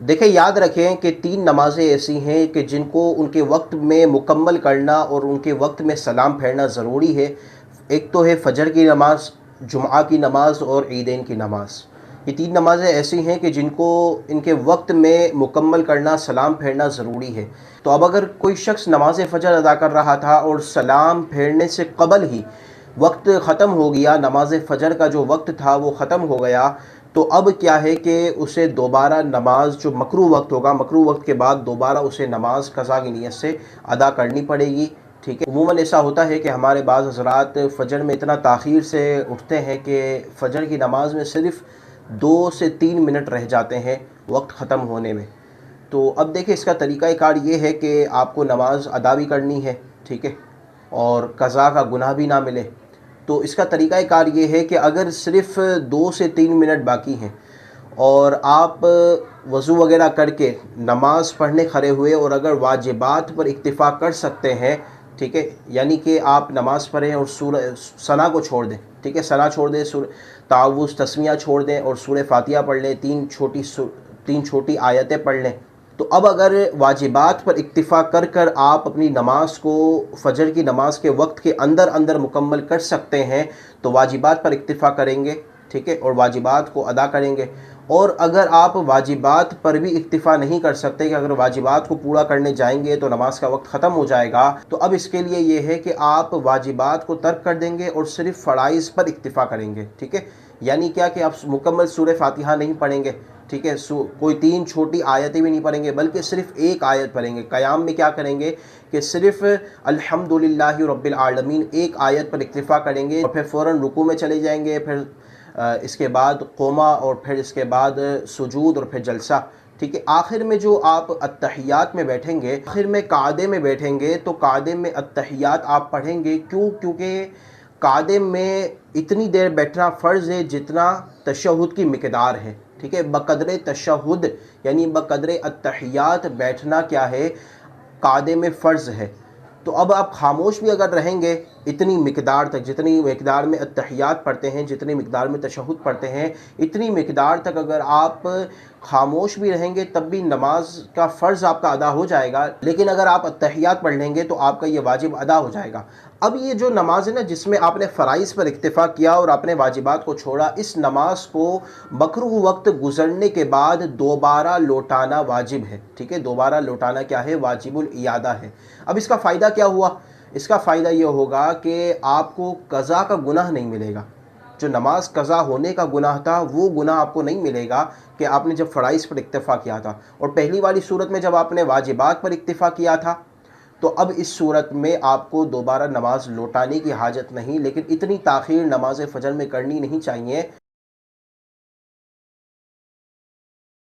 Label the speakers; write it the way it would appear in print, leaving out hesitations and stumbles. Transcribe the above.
Speaker 1: دیکھیں یاد رکھیں کہ تین نمازیں ایسی ہیں کہ جن کو ان کے وقت میں مکمل کرنا اور ان کے وقت میں سلام پھیرنا ضروری ہے۔ ایک تو ہے فجر کی نماز، جمعہ کی نماز اور عیدین کی نماز۔ یہ تین نمازیں ایسی ہیں کہ جن کو ان کے وقت میں مکمل کرنا، سلام پھیرنا ضروری ہے۔ تو اب اگر کوئی شخص نماز فجر ادا کر رہا تھا اور سلام پھیرنے سے قبل ہی وقت ختم ہو گیا، نماز فجر کا جو وقت تھا وہ ختم ہو گیا، تو اب کیا ہے کہ اسے دوبارہ نماز جو مکروہ وقت ہوگا، مکروہ وقت کے بعد دوبارہ اسے نماز قضا کی نیت سے ادا کرنی پڑے گی، ٹھیک ہے۔ عموماً ایسا ہوتا ہے کہ ہمارے بعض حضرات فجر میں اتنا تاخیر سے اٹھتے ہیں کہ فجر کی نماز میں صرف 2 سے 3 منٹ رہ جاتے ہیں وقت ختم ہونے میں۔ تو اب دیکھیں اس کا طریقہ کار یہ ہے کہ آپ کو نماز ادا بھی کرنی ہے، ٹھیک ہے، اور قضا کا گناہ بھی نہ ملے۔ تو اس کا طریقہ کار یہ ہے کہ اگر صرف 2 سے 3 منٹ باقی ہیں اور آپ وضو وغیرہ کر کے نماز پڑھنے کھڑے ہوئے اور اگر واجبات پر اکتفا کر سکتے ہیں، ٹھیک ہے، یعنی کہ آپ نماز پڑھیں اور سورہ ثنا کو چھوڑ دیں، ٹھیک ہے، ثنا چھوڑ دیں، تعوذ تسمیہ چھوڑ دیں اور سورہ فاتحہ پڑھ لیں، تین چھوٹی آیتیں پڑھ لیں۔ تو اب اگر واجبات پر اکتفا کر کر آپ اپنی نماز کو فجر کی نماز کے وقت کے اندر اندر مکمل کر سکتے ہیں تو واجبات پر اکتفا کریں گے، ٹھیک ہے، اور واجبات کو ادا کریں گے۔ اور اگر آپ واجبات پر بھی اکتفا نہیں کر سکتے کہ اگر واجبات کو پورا کرنے جائیں گے تو نماز کا وقت ختم ہو جائے گا، تو اب اس کے لیے یہ ہے کہ آپ واجبات کو ترک کر دیں گے اور صرف فرائض پر اکتفا کریں گے، ٹھیک ہے۔ یعنی کیا کہ آپ مکمل سورہ فاتحہ نہیں پڑھیں گے، ٹھیک ہے، کوئی تین چھوٹی آیتیں بھی نہیں پڑھیں گے بلکہ صرف ایک آیت پڑھیں گے۔ قیام میں کیا کریں گے کہ صرف الحمدللہ رب العالمین ایک آیت پر اکتفا کریں گے اور پھر فوراً رکوع میں چلے جائیں گے، پھر اس کے بعد قوما اور پھر اس کے بعد سجود اور پھر جلسہ، ٹھیک ہے۔ آخر میں جو آپ اتحیات میں بیٹھیں گے، آخر میں قعدے میں بیٹھیں گے تو قعدے میں اتحیات آپ پڑھیں گے، کیونکہ قعدے میں اتنی دیر بیٹھنا فرض ہے جتنا تشہد کی مقدار ہے، ٹھیک ہے۔ بقدر تشہد یعنی بقدر اتحیات بیٹھنا کیا ہے، قعدے میں فرض ہے۔ تو اب آپ خاموش بھی اگر رہیں گے اتنی مقدار تک، جتنی مقدار میں اتحیات پڑھتے ہیں، جتنی مقدار میں تشہد پڑھتے ہیں، اتنی مقدار تک اگر آپ خاموش بھی رہیں گے تب بھی نماز کا فرض آپ کا ادا ہو جائے گا، لیکن اگر آپ اتحیات پڑھ لیں گے تو آپ کا یہ واجب ادا ہو جائے گا۔ اب یہ جو نماز ہے نا جس میں آپ نے فرائض پر اکتفا کیا اور اپنے واجبات کو چھوڑا، اس نماز کو مکروہ وقت گزرنے کے بعد دوبارہ لوٹانا واجب ہے، ٹھیک ہے۔ دوبارہ لوٹانا کیا ہے، واجب الاعادہ ہے۔ اب اس کا فائدہ کیا ہوا؟ اس کا فائدہ یہ ہوگا کہ آپ کو قضا کا گناہ نہیں ملے گا۔ جو نماز قضا ہونے کا گناہ تھا وہ گناہ آپ کو نہیں ملے گا کہ آپ نے جب فرائض پر اکتفا کیا تھا، اور پہلی والی صورت میں جب آپ نے واجبات پر اکتفا کیا تھا تو اب اس صورت میں آپ کو دوبارہ نماز لوٹانے کی حاجت نہیں، لیکن اتنی تاخیر نماز فجر میں کرنی نہیں چاہیے